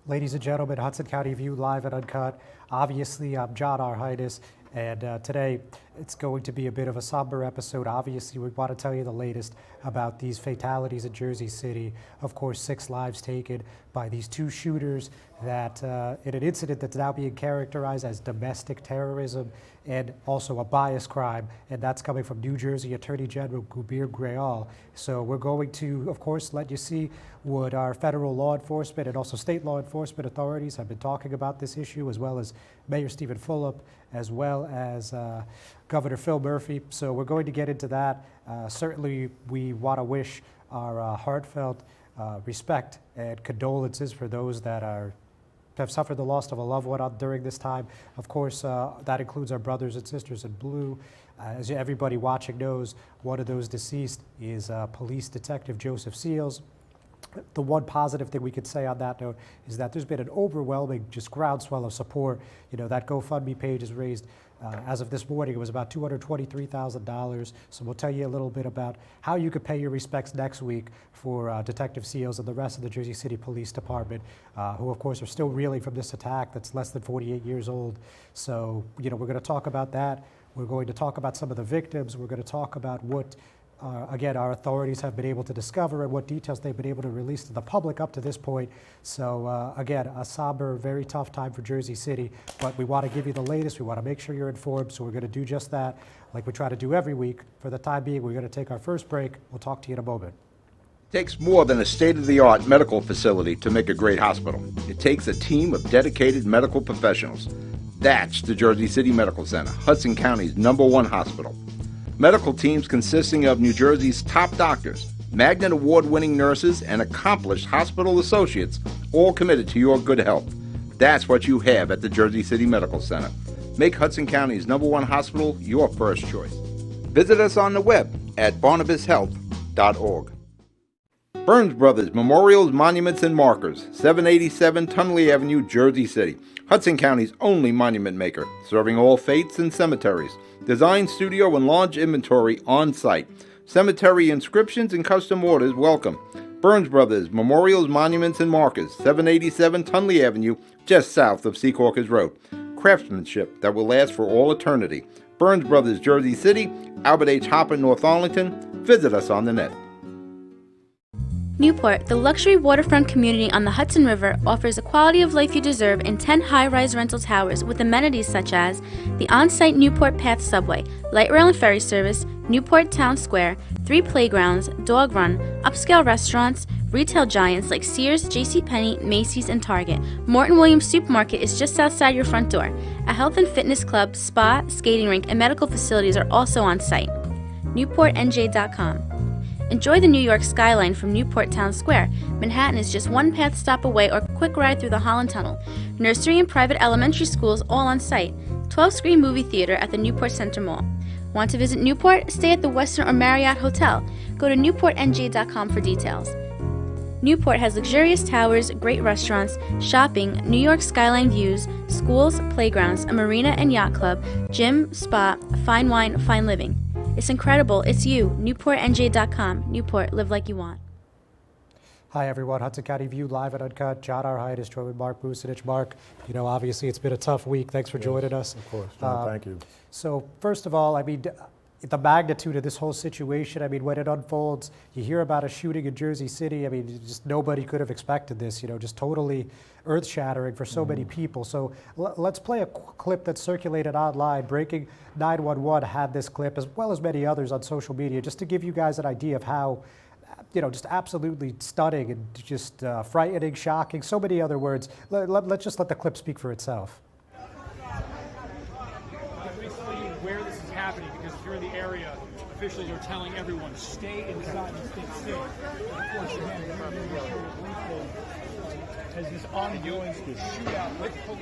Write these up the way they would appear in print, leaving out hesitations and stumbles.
Ladies and gentlemen, Hudson County View live and uncut. Obviously, I'm John Arhitis, and today it's going to be a bit of a somber episode. Obviously, we want to tell you the latest about these fatalities in Jersey City. Of course, 6 lives taken by these 2 shooters that in an incident that's now being characterized as domestic terrorism and also a bias crime, and that's coming from New Jersey Attorney General Gubir Grayal. So we're going to, of course, let you see what our federal law enforcement and also state law enforcement authorities have been talking about this issue, as well as Mayor Stephen Fulop, as well as Governor Phil Murphy. So we're going to get into that. Certainly, we want to wish our heartfelt respect and condolences for those that have suffered the loss of a loved one during this time. Of course, that includes our brothers and sisters in blue. As everybody watching knows, one of those deceased is Police Detective Joseph Seals. The one positive thing we could say on that note is that there's been an overwhelming just groundswell of support. You know, that GoFundMe page has raised, as of this morning, it was about $223,000. So we'll tell you a little bit about how you could pay your respects next week for Detective Seals and the rest of the Jersey City Police Department, who of course are still reeling from this attack that's less than 48 years old. So, you know, we're going to talk about that. We're going to talk about some of the victims. We're going to talk about what again, our authorities have been able to discover and what details they've been able to release to the public up to this point. So again, a somber, very tough time for Jersey City, but we want to give you the latest. We want to make sure you're informed, so we're going to do just that, like we try to do every week. For the time being, we're going to take our first break. We'll talk to you in a moment. It takes more than a state-of-the-art medical facility to make a great hospital. It takes a team of dedicated medical professionals. That's the Jersey City Medical Center, Hudson County's #1 hospital. Medical teams consisting of New Jersey's top doctors, Magnet Award-winning nurses, and accomplished hospital associates, all committed to your good health. That's what you have at the Jersey City Medical Center. Make Hudson County's #1 hospital your first choice. Visit us on the web at barnabashealth.org. Burns Brothers Memorials, Monuments, and Markers, 787 Tunley Avenue, Jersey City. Hudson County's only monument maker, serving all faiths and cemeteries. Design, studio, and large inventory on site. Cemetery inscriptions and custom orders welcome. Burns Brothers Memorials, Monuments, and Markers, 787 Tunley Avenue, just south of Secaucus Road. Craftsmanship that will last for all eternity. Burns Brothers, Jersey City, Albert H. Hopper, North Arlington. Visit us on the net. Newport, the luxury waterfront community on the Hudson River, offers a quality of life you deserve in 10 high-rise rental towers with amenities such as the on-site Newport Path subway, light rail and ferry service, Newport Town Square, 3 playgrounds, dog run, upscale restaurants, retail giants like Sears, JCPenney, Macy's, and Target. Morton Williams Supermarket is just outside your front door. A health and fitness club, spa, skating rink, and medical facilities are also on site. NewportNJ.com. Enjoy the New York skyline from Newport Town Square. Manhattan is just 1 path stop away or quick ride through the Holland Tunnel. Nursery and private elementary schools all on site. 12-screen movie theater at the Newport Center Mall. Want to visit Newport? Stay at the Westin or Marriott Hotel. Go to NewportNJ.com for details. Newport has luxurious towers, great restaurants, shopping, New York skyline views, schools, playgrounds, a marina and yacht club, gym, spa, fine wine, fine living. It's incredible. It's you. NewportNJ.com. Newport. Live like you want. Hi, everyone. Hudson County View live and uncut. John Arhitis, joined with Mark Bucinich. Mark, you know, obviously it's been a tough week. Thanks for joining us. Of course. John, thank you. So first of all, I mean, the magnitude of this whole situation, I mean, when it unfolds, you hear about a shooting in Jersey City. I mean, just nobody could have expected this, you know, just totally earth-shattering for so many people. So let's play a clip that circulated online. Breaking 911 had this clip, as well as many others on social media, just to give you guys an idea of how, you know, just absolutely stunning and just frightening, shocking, so many other words. Let's just let the clip speak for itself. Where this is happening, because if you're in the area, officials are telling everyone, stay inside and stay safe. Of course, again, has this ongoing shootout with police.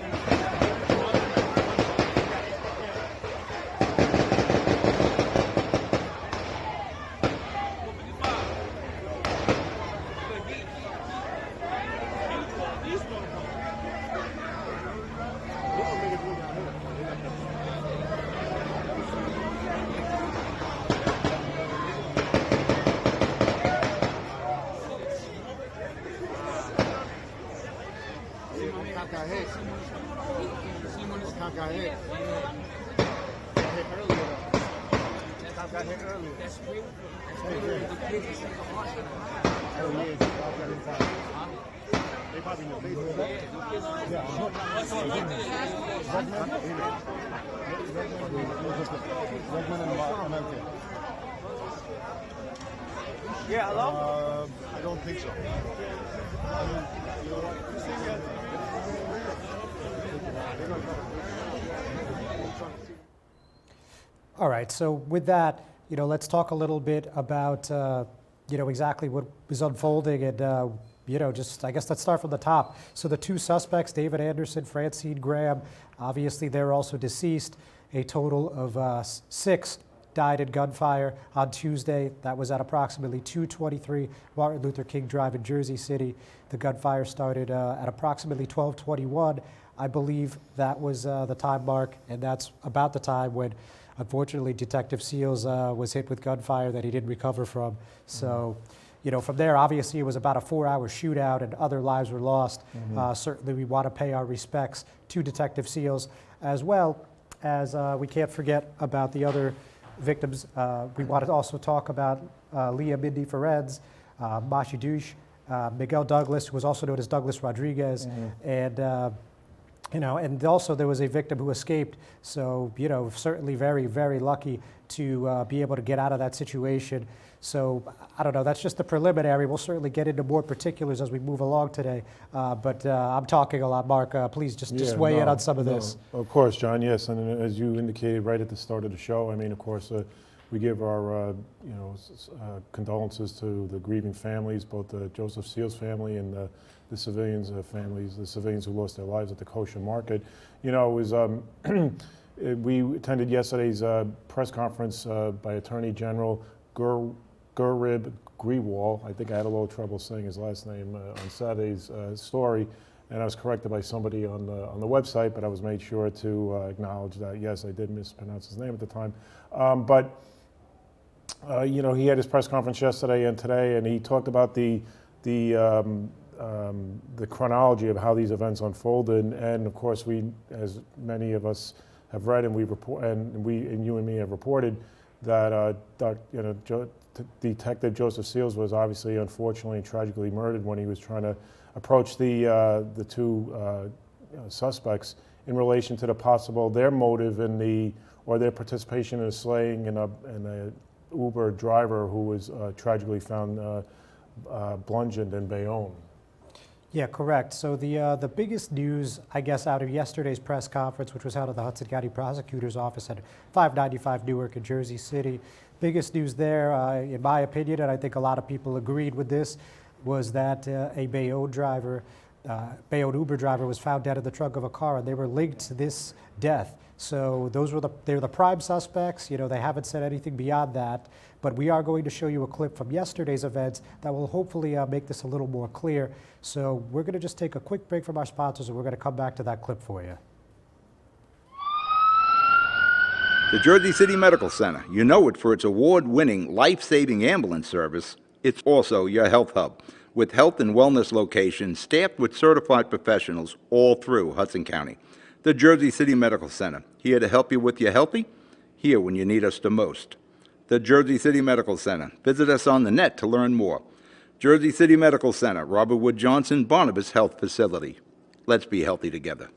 Got hit. Cop got hit. Got hit earlier. Cop got hit earlier. That's great. Oh, yeah. Cop got inside. They probably know. Yeah, hello? I don't think so. All right, so with that, let's talk a little bit about, exactly what was unfolding and, I guess let's start from the top. So the two suspects, David Anderson, Francine Graham, obviously they're also deceased. A total of 6 died in gunfire on Tuesday. That was at approximately 2:23 Martin Luther King Drive in Jersey City. The gunfire started at approximately 12:21. I believe that was the time mark, and that's about the time when, unfortunately, Detective Seals was hit with gunfire that he didn't recover from. So, from there, obviously, it was about a 4-hour shootout and other lives were lost. Certainly, we want to pay our respects to Detective Seals, as well as we can't forget about the other victims. We want to also talk about Leah Mindy Ferenz, Mashi Douche, Miguel Douglas, who was also known as Douglas Rodriguez, and and also there was a victim who escaped. So, certainly very, very lucky to be able to get out of that situation. So, I don't know, that's just the preliminary. We'll certainly get into more particulars as we move along today. But I'm talking a lot. Mark, please just weigh in on some of this. Of course, John, yes. And as you indicated right at the start of the show, I mean, of course, we give our, condolences to the grieving families, both the Joseph Seals family and the civilians' families, the civilians who lost their lives at the kosher market. It was, we attended yesterday's press conference by Attorney General Gurib Grewal. I think I had a little trouble saying his last name on Saturday's story, and I was corrected by somebody on the website, but I was made sure to acknowledge that, yes, I did mispronounce his name at the time. He had his press conference yesterday and today, and he talked about the chronology of how these events unfolded, and of course, we, as many of us have read, and you and me have reported that Detective Joseph Seals was obviously, unfortunately, and tragically murdered when he was trying to approach the two suspects in relation to the possible their motive in or their participation in a slaying in a Uber driver who was tragically found bludgeoned in Bayonne. Yeah, correct. So the biggest news, I guess, out of yesterday's press conference, which was held at the Hudson County Prosecutor's Office at 595 Newark in Jersey City, biggest news there, in my opinion, and I think a lot of people agreed with this, was that a Bayonne Uber driver was found dead in the trunk of a car, and they were linked to this death. So they're the prime suspects. They haven't said anything beyond that. But we are going to show you a clip from yesterday's events that will hopefully make this a little more clear. So we're going to just take a quick break from our sponsors, and we're going to come back to that clip for you. The Jersey City Medical Center. You know it for its award-winning, life-saving ambulance service. It's also your health hub, with health and wellness locations staffed with certified professionals all through Hudson County. The Jersey City Medical Center, here to help you with your healthy, here when you need us the most. The Jersey City Medical Center. Visit us on the net to learn more. Jersey City Medical Center, Robert Wood Johnson, Barnabas Health Facility. Let's be healthy together.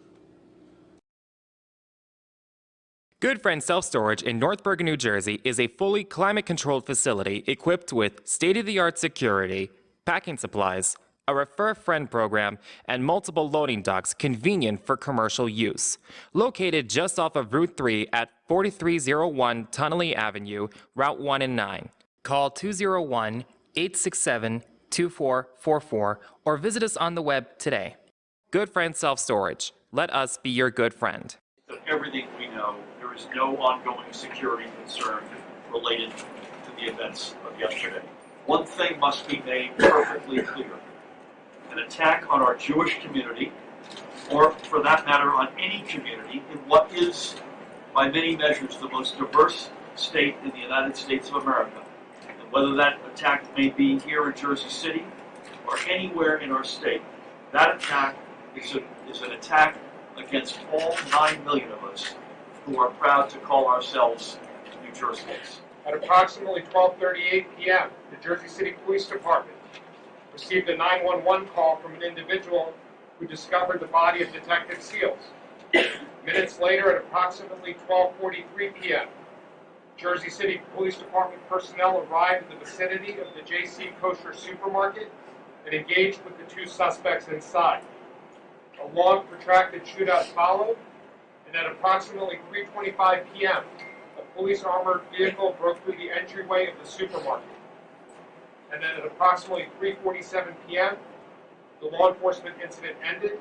Good Friend Self Storage in North Bergen, New Jersey is a fully climate-controlled facility equipped with state-of-the-art security, packing supplies, a Refer a Friend program, and multiple loading docks convenient for commercial use. Located just off of Route 3 at 4301 Tunnelly Avenue, Route 1 and 9. Call 201-867-2444 or visit us on the web today. Good Friend Self-Storage. Let us be your good friend. Of everything we know, there is no ongoing security concern related to the events of yesterday. One thing must be made perfectly clear. An attack on our Jewish community, or for that matter on any community in what is, by many measures, the most diverse state in the United States of America, and whether that attack may be here in Jersey City or anywhere in our state, that attack is an attack against all 9 million of us who are proud to call ourselves New Jerseyans. At approximately 12:38 p.m., the Jersey City Police Department received a 911 call from an individual who discovered the body of Detective Seals. Minutes later, at approximately 12:43 p.m., Jersey City Police Department personnel arrived in the vicinity of the JC Kosher supermarket and engaged with the 2 suspects inside. A long, protracted shootout followed, and at approximately 3:25 p.m., a police armored vehicle broke through the entryway of the supermarket. And then at approximately 3:47 p.m., the law enforcement incident ended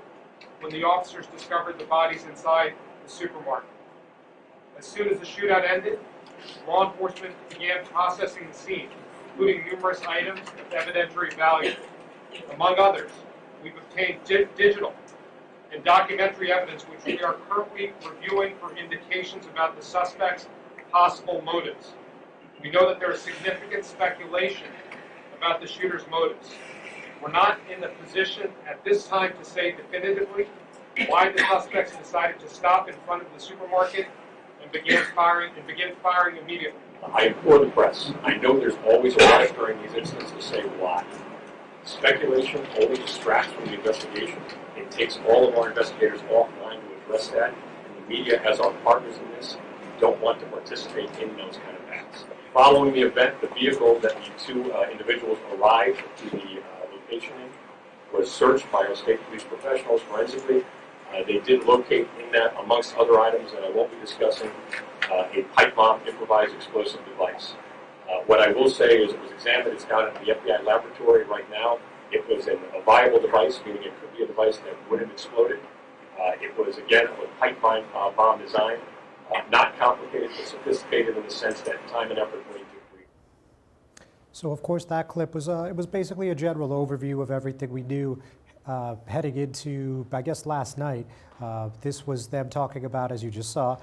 when the officers discovered the bodies inside the supermarket. As soon as the shootout ended, law enforcement began processing the scene, including numerous items of evidentiary value. Among others, we've obtained digital and documentary evidence which we are currently reviewing for indications about the suspect's possible motives. We know that there is significant speculation about the shooter's motives. We're not in the position at this time to say definitively why the suspects decided to stop in front of the supermarket and begin firing immediately. I implore the press. I know there's always a rush during these incidents to say why. Speculation only distracts from the investigation. It takes all of our investigators offline to address that, and the media, as our partners in this, don't want to participate in those kind of acts. Following the event, the vehicle that the 2 individuals arrived to the location in was searched by our state police professionals forensically. They did locate in that, amongst other items that I won't be discussing, a pipe bomb improvised explosive device. What I will say is it was examined. It's down at the FBI laboratory right now. It was a viable device, meaning it could be a device that would have exploded. It was, again, a pipe bomb design. Not complicated, but sophisticated in the sense that time and effort went into it. So, of course, that clip was it was basically a general overview of everything we knew heading into, I guess, last night. This was them talking about, as you just saw,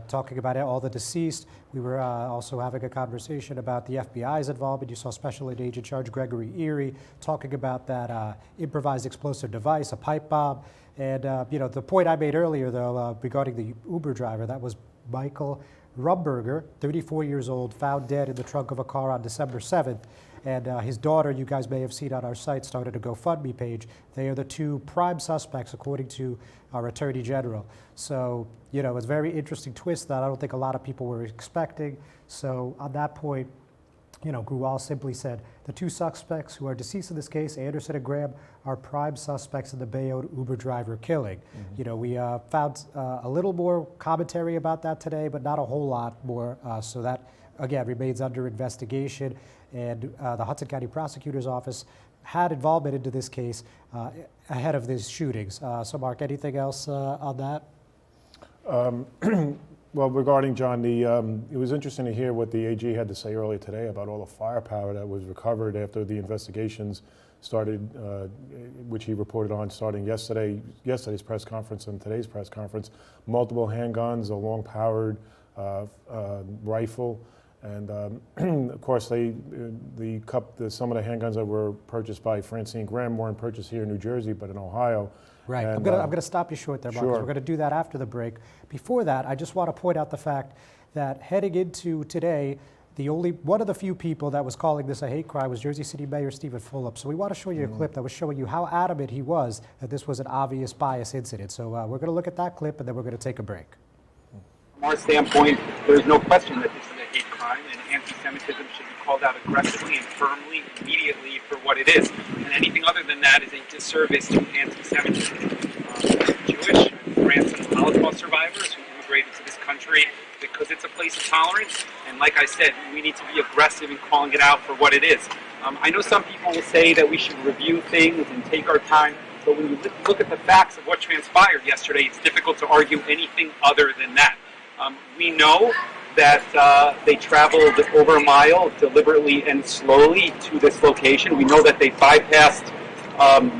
talking about all the deceased. We were also having a conversation about the FBI's involvement. You saw Special Agent in Charge Gregory Erie talking about that improvised explosive device, a pipe bomb. And, the point I made earlier, though, regarding the Uber driver, that was Michael Rumberger, 34 years old, found dead in the trunk of a car on December 7th. And his daughter, you guys may have seen on our site, started a GoFundMe page. They are the 2 prime suspects, according to our Attorney General. So, it's a very interesting twist that I don't think a lot of people were expecting. So on that point, Gruwal simply said, the 2 suspects who are deceased in this case, Anderson and Graham, are prime suspects in the Bayonne Uber driver killing. Mm-hmm. We found a little more commentary about that today, but not a whole lot more. So that, again, remains under investigation. And the Hudson County Prosecutor's Office had involvement into this case ahead of these shootings. So, Mark, anything else on that? Well, regarding John, it was interesting to hear what the AG had to say earlier today about all the firepower that was recovered after the investigations started, which he reported on starting yesterday's press conference and today's press conference. Multiple handguns, a long-powered rifle, and of course, some of the handguns that were purchased by Francine Graham weren't purchased here in New Jersey, but in Ohio. Right. And, I'm going to stop you short there, Mark, because we're going to do that after the break. Before that, I just want to point out the fact that heading into today, one of the few people that was calling this a hate crime was Jersey City Mayor Stephen Fulop. So we want to show you a clip that was showing you how adamant he was that this was an obvious bias incident. So we're going to look at that clip, and then we're going to take a break. From our standpoint, there is no question that this is a hate crime, and anti-Semitism should be called out aggressively and firmly, immediately for what it is. And anything other than that is a disservice to anti-Semitism. Jewish grandson of Holocaust survivors who immigrated to this country because it's a place of tolerance, and like I said, we need to be aggressive in calling it out for what it is. I know some people will say that we should review things and take our time. But when you look at the facts of what transpired yesterday, it's difficult to argue anything other than that. We know that they traveled over a mile deliberately and slowly to this location. We know that they bypassed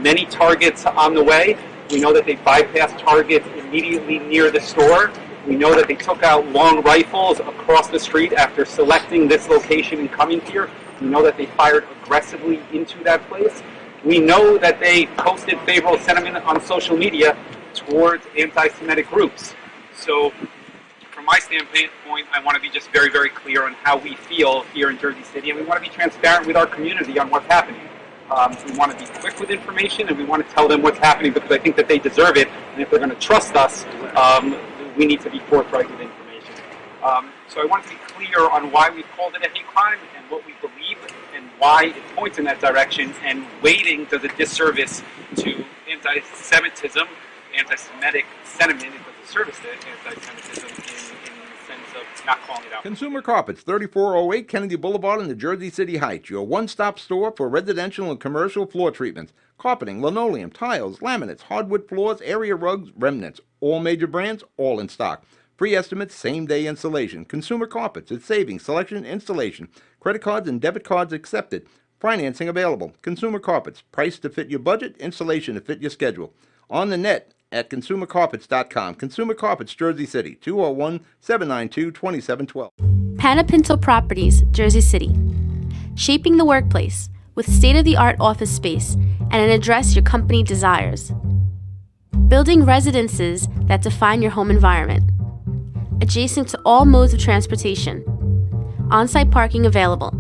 many targets on the way. We know that they bypassed targets immediately near the store. We know that they took out long rifles across the street after selecting this location and coming here. We know that they fired aggressively into that place. We know that they posted favorable sentiment on social media towards anti-Semitic groups. So from my standpoint, I want to be just very, very clear on how we feel here in Jersey City, and we want to be transparent with our community on what's happening. We want to be quick with information, and we want to tell them what's happening because I think that they deserve it, and if they're going to trust us, we need to be forthright with information. So I want to be clear on why we've called it a hate crime and what we believe and why it points in that direction, and waiting does a disservice to anti-Semitism, anti-Semitic sentiment. It does a service to anti-Semitism in the sense of not calling it out. Consumer Carpets, 3408 Kennedy Boulevard in the Jersey City Heights, your one-stop store for residential and commercial floor treatments, carpeting, linoleum, tiles, laminates, hardwood floors, area rugs, remnants, all major brands, all in stock. Free estimates, same-day installation. Consumer Carpets, it's savings, selection, installation. Credit cards and debit cards accepted. Financing available. Consumer Carpets, price to fit your budget, installation to fit your schedule. On the net at consumercarpets.com. Consumer Carpets, Jersey City, 201-792-2712. Panapinto Properties, Jersey City. Shaping the workplace with state-of-the-art office space and an address your company desires. Building residences that define your home environment. Adjacent to all modes of transportation. On-site parking available.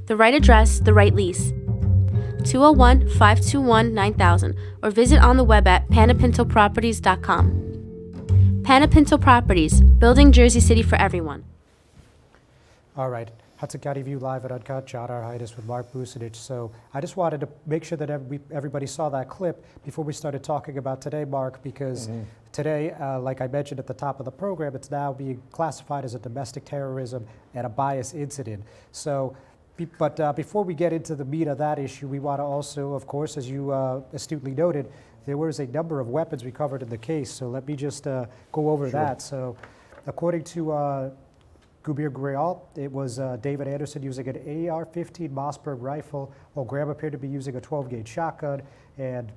The right address, the right lease. 201-521-9000 or visit on the web at panapintoproperties.com. Panapinto Properties, building Jersey City for everyone. All right. Hudson County View live at Uncut, John Arhitis with Mark Bucinich. So I just wanted to make sure that everybody saw that clip before we started talking about today, Mark, because today, like I mentioned at the top of the program, it's now being classified as a domestic terrorism and a bias incident. So, but before we get into the meat of that issue, we want to also, of course, as you astutely noted, there was a number of weapons recovered in the case. So let me just go over that. So according to Gubir Grial, it was David Anderson using an AR-15 Mossberg rifle, while Graham appeared to be using a 12-gauge shotgun. And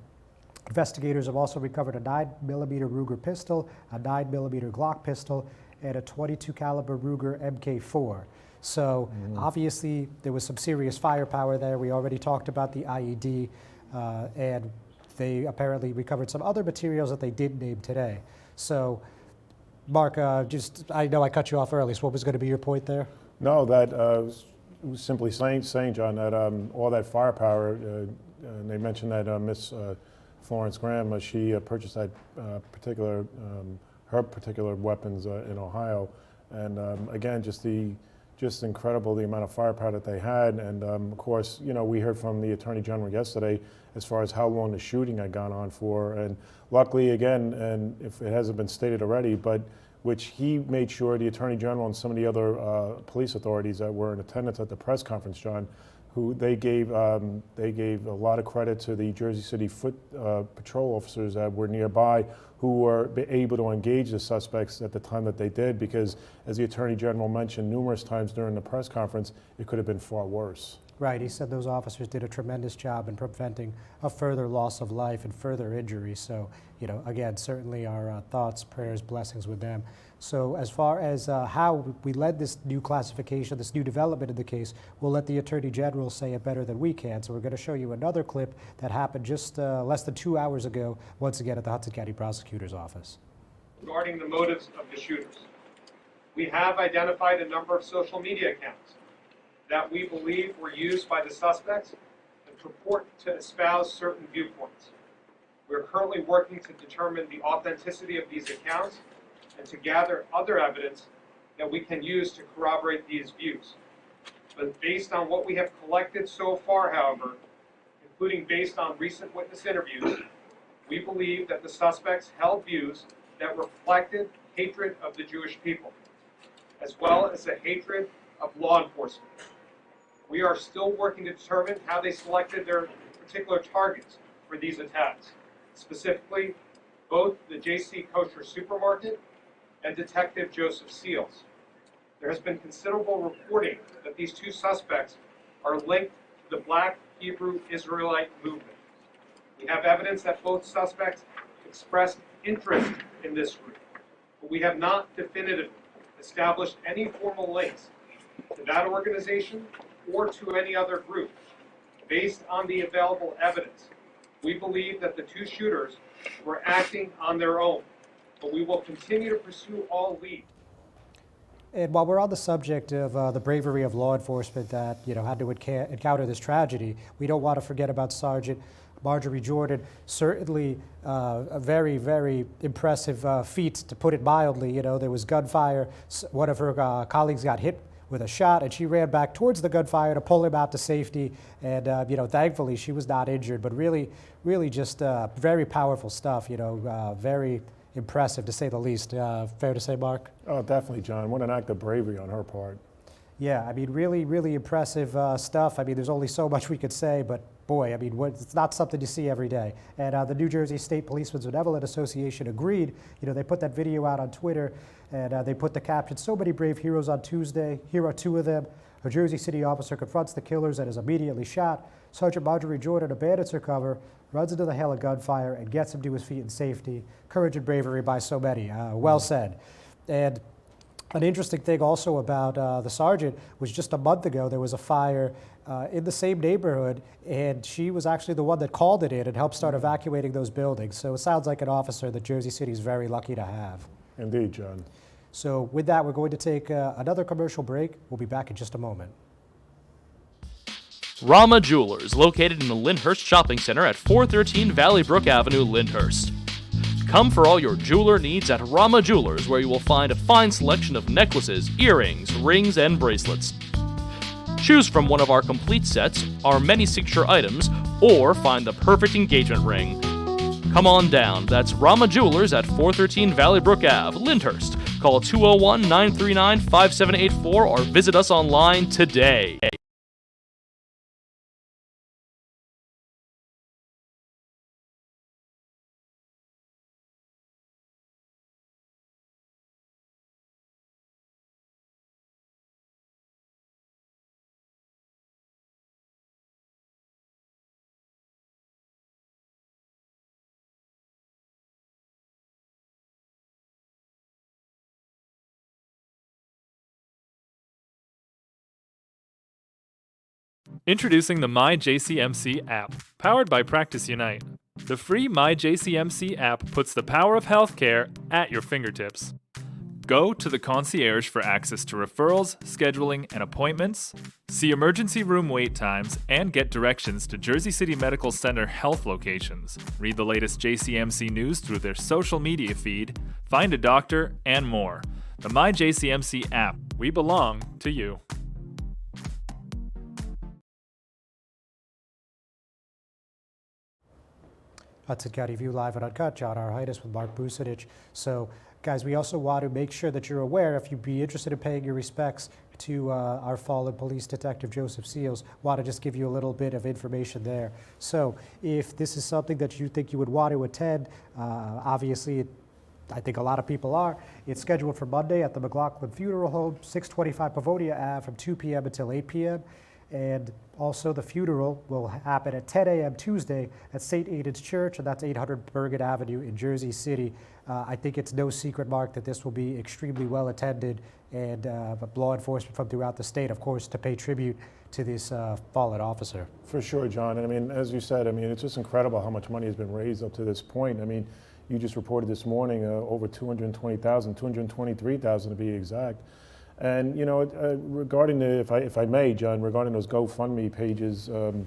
investigators have also recovered a 9mm Ruger pistol, a 9mm Glock pistol, and a 22 caliber Ruger MK4. So obviously there was some serious firepower there. We already talked about the IED, and they apparently recovered some other materials that they didn't name today. So Mark, I know I cut you off early, so what was going to be your point there? No, that was simply saying, John, that all that firepower, and they mentioned that Miss Florence Graham, she purchased that her particular weapons in Ohio, and again, just incredible the amount of firepower that they had, and of course, you know, we heard from the Attorney General yesterday as far as how long the shooting had gone on for, and luckily, again, and if it hasn't been stated already, but which he made sure, the Attorney General and some of the other police authorities that were in attendance at the press conference, John, who they gave a lot of credit to the Jersey City Foot Patrol officers that were nearby, who were able to engage the suspects at the time that they did, because as the Attorney General mentioned numerous times during the press conference, it could have been far worse. Right, he said those officers did a tremendous job in preventing a further loss of life and further injury. So, you know, again, certainly our thoughts, prayers, blessings with them. So as far as how we led this new classification, this new development in the case, we'll let the Attorney General say it better than we can. So we're going to show you another clip that happened just less than 2 hours ago, once again at the Hudson County Prosecutor's Office. Regarding the motives of the shooters, we have identified a number of social media accounts that we believe were used by the suspects and purport to espouse certain viewpoints. We're currently working to determine the authenticity of these accounts and to gather other evidence that we can use to corroborate these views. But based on what we have collected so far, however, including based on recent witness interviews, we believe that the suspects held views that reflected hatred of the Jewish people, as well as a hatred of law enforcement. We are still working to determine how they selected their particular targets for these attacks. specifically both the JC Kosher Supermarket and Detective Joseph Seals. There has been considerable reporting that these two suspects are linked to the Black Hebrew Israelite movement. We have evidence that both suspects expressed interest in this group, but we have not definitively established any formal links to that organization or to any other group. Based on the available evidence, we believe that the two shooters were acting on their own, but we will continue to pursue all leads. And while we're on the subject of the bravery of law enforcement that had to encounter this tragedy, we don't want to forget about Sergeant Marjorie Jordan. Certainly a very, very impressive feat, to put it mildly. There was gunfire. One of her colleagues got hit with a shot, and she ran back towards the gunfire to pull him out to safety. And thankfully she was not injured. But really, really just very powerful stuff. Very impressive, to say the least. Fair to say, Mark? Oh, definitely, John. What an act of bravery on her part. Yeah, I mean, really, really impressive stuff. I mean, there's only so much we could say, but boy, I mean, it's not something you see every day. And the New Jersey State Policemen's Benevolent Association agreed. They put that video out on Twitter, and they put the caption, "So many brave heroes on Tuesday. Here are two of them. A Jersey City officer confronts the killers and is immediately shot. Sergeant Marjorie Jordan abandons her cover, runs into the hail of gunfire, and gets him to his feet in safety. Courage and bravery by so many." Well said. And an interesting thing also about the sergeant was just a month ago, there was a fire in the same neighborhood, and she was actually the one that called it in and helped start evacuating those buildings. So it sounds like an officer that Jersey City is very lucky to have. Indeed, John. So with that, we're going to take another commercial break. We'll be back in just a moment. Rama Jewelers, located in the Lyndhurst Shopping Center at 413 Valley Brook Avenue, Lyndhurst. Come for all your jeweler needs at Rama Jewelers, where you will find a fine selection of necklaces, earrings, rings, and bracelets. Choose from one of our complete sets, our many signature items, or find the perfect engagement ring. Come on down. That's Rama Jewelers at 413 Valley Brook Ave, Lyndhurst. Call 201-939-5784 or visit us online today. Introducing the MyJCMC app, powered by Practice Unite. The free MyJCMC app puts the power of healthcare at your fingertips. Go to the concierge for access to referrals, scheduling, and appointments, see emergency room wait times, and get directions to Jersey City Medical Center health locations. Read the latest JCMC news through their social media feed, find a doctor, and more. The MyJCMC app. We belong to you. Hudson County View live and uncut. John Arhitis with Mark Bucinich. So, guys, we also want to make sure that you're aware, if you'd be interested in paying your respects to our fallen police detective Joseph Seals, want to just give you a little bit of information there. So, if this is something that you think you would want to attend, obviously, I think a lot of people are. It's scheduled for Monday at the McLaughlin Funeral Home, 625 Pavonia Ave, from 2 p.m. until 8 p.m. And also the funeral will happen at 10 a.m. Tuesday at St. Aidan's Church, and that's 800 Bergen Avenue in Jersey City. I think it's no secret, Mark, that this will be extremely well attended, and law enforcement from throughout the state, of course, to pay tribute to this fallen officer. For sure, John. And I mean, as you said, I mean, it's just incredible how much money has been raised up to this point. I mean, you just reported this morning over 220,000, 223,000 to be exact. And regarding the, if I may, John, regarding those GoFundMe pages, in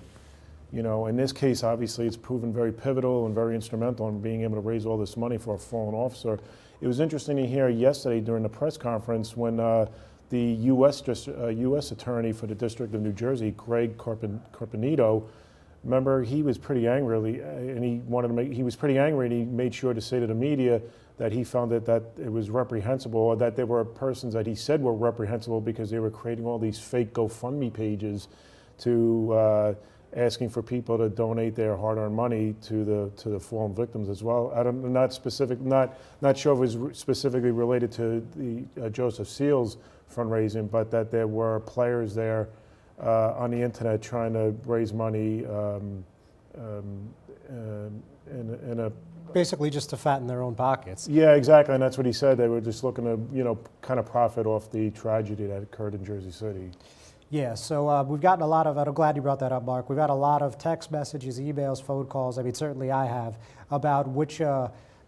this case, obviously, it's proven very pivotal and very instrumental in being able to raise all this money for a fallen officer. It was interesting to hear yesterday during the press conference when the U.S. Attorney for the District of New Jersey, Greg Carpenito, remember, he was pretty angry, and he was pretty angry, and he made sure to say to the media that he found that it was reprehensible, or that there were persons that he said were reprehensible because they were creating all these fake GoFundMe pages to asking for people to donate their hard-earned money to the fallen victims as well. Not sure if it was specifically related to the Joseph Seals fundraising, but that there were players there on the internet trying to raise money in a Basically just to fatten their own pockets. yeah, exactly, and that's what he said. They were just looking to, kind of profit off the tragedy that occurred in Jersey City. Yeah, so we've gotten a lot of, I'm glad you brought that up, Mark. We've got a lot of text messages, emails, phone calls, I mean, certainly I have, about which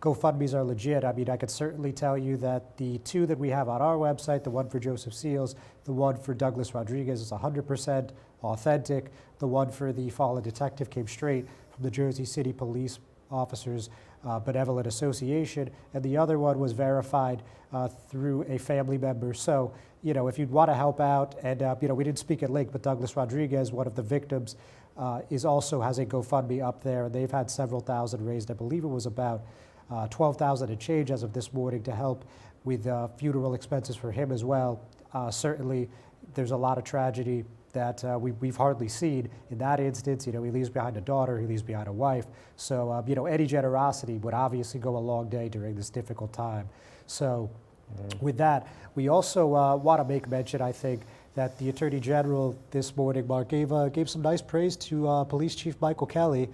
GoFundMes are legit. I mean, I could certainly tell you that the two that we have on our website, the one for Joseph Seals, the one for Douglas Rodriguez is 100% authentic. The one for the fallen detective came straight from the Jersey City Police Officers Benevolent Association, and the other one was verified through a family member. So, if you'd want to help out, and we didn't speak at length, but Douglas Rodriguez, one of the victims, also has a GoFundMe up there, and they've had several thousand raised. I believe it was about 12,000 and change as of this morning to help with funeral expenses for him as well. Certainly, there's a lot of tragedy that we've hardly seen. In that instance, he leaves behind a daughter, he leaves behind a wife. So, any generosity would obviously go a long day during this difficult time. So, with that, we also want to make mention, I think, that the Attorney General this morning, Mark, gave some nice praise to Police Chief Michael Kelly.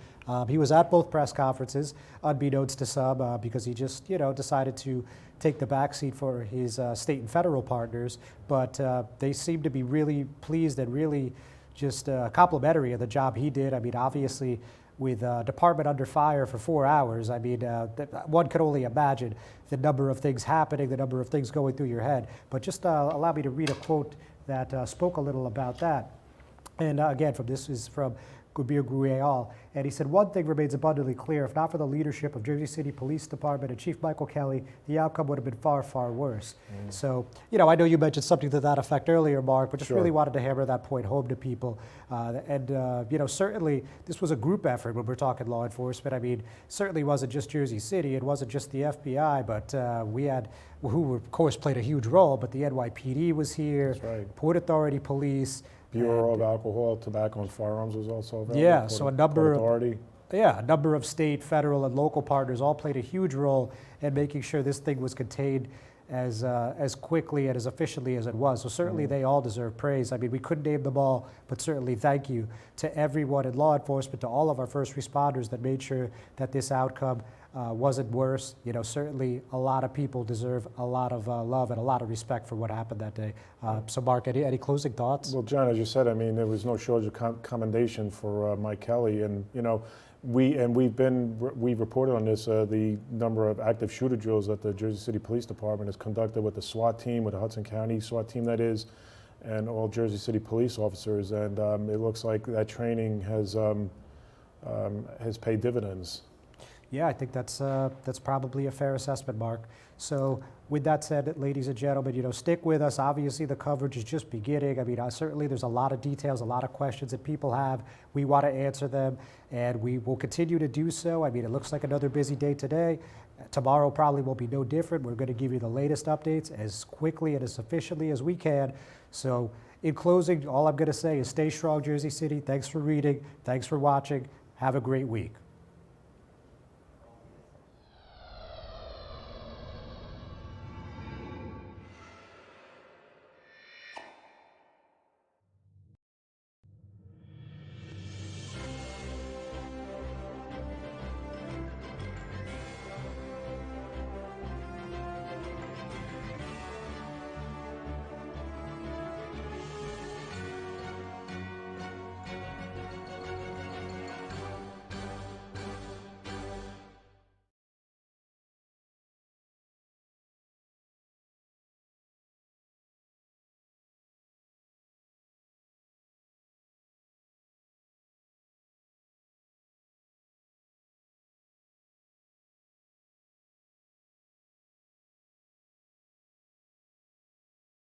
He was at both press conferences, unbeknownst to some, because he just, decided to take the backseat for his state and federal partners. But they seem to be really pleased and really just complimentary of the job he did. I mean, obviously, with department under fire for 4 hours, I mean, one can only imagine the number of things happening, the number of things going through your head. But just allow me to read a quote that spoke a little about that. And again, this is from Gubir Gruyal, and he said, "One thing remains abundantly clear. If not for the leadership of Jersey City Police Department and Chief Michael Kelly, the outcome would have been far, far worse." So, I know you mentioned something to that effect earlier, Mark, but just really wanted to hammer that point home to people. Certainly this was a group effort when we're talking law enforcement. I mean, certainly wasn't just Jersey City, it wasn't just the FBI, but we had, who of course played a huge role, but the NYPD was here, Port Authority Police, Bureau of Alcohol, Tobacco, and Firearms was also available. Yeah, so a number of state, federal, and local partners all played a huge role in making sure this thing was contained as quickly and as efficiently as it was. So certainly they all deserve praise. I mean, we couldn't name them all, but certainly thank you to everyone in law enforcement, to all of our first responders that made sure that this outcome wasn't worse. Certainly a lot of people deserve a lot of love and a lot of respect for what happened that day. So Mark, any closing thoughts? Well, John, as you said, I mean, there was no shortage of commendation for Mike Kelly, and we've reported on this, the number of active shooter drills that the Jersey City Police Department has conducted with the SWAT team, with the Hudson County SWAT team that is, and all Jersey City police officers, and it looks like that training has paid dividends. Yeah, I think that's probably a fair assessment, Mark. So with that said, ladies and gentlemen, stick with us. Obviously, the coverage is just beginning. I mean, certainly there's a lot of details, a lot of questions that people have. We want to answer them, and we will continue to do so. I mean, it looks like another busy day today. Tomorrow probably will be no different. We're going to give you the latest updates as quickly and as efficiently as we can. So in closing, all I'm going to say is stay strong, Jersey City. Thanks for reading. Thanks for watching. Have a great week.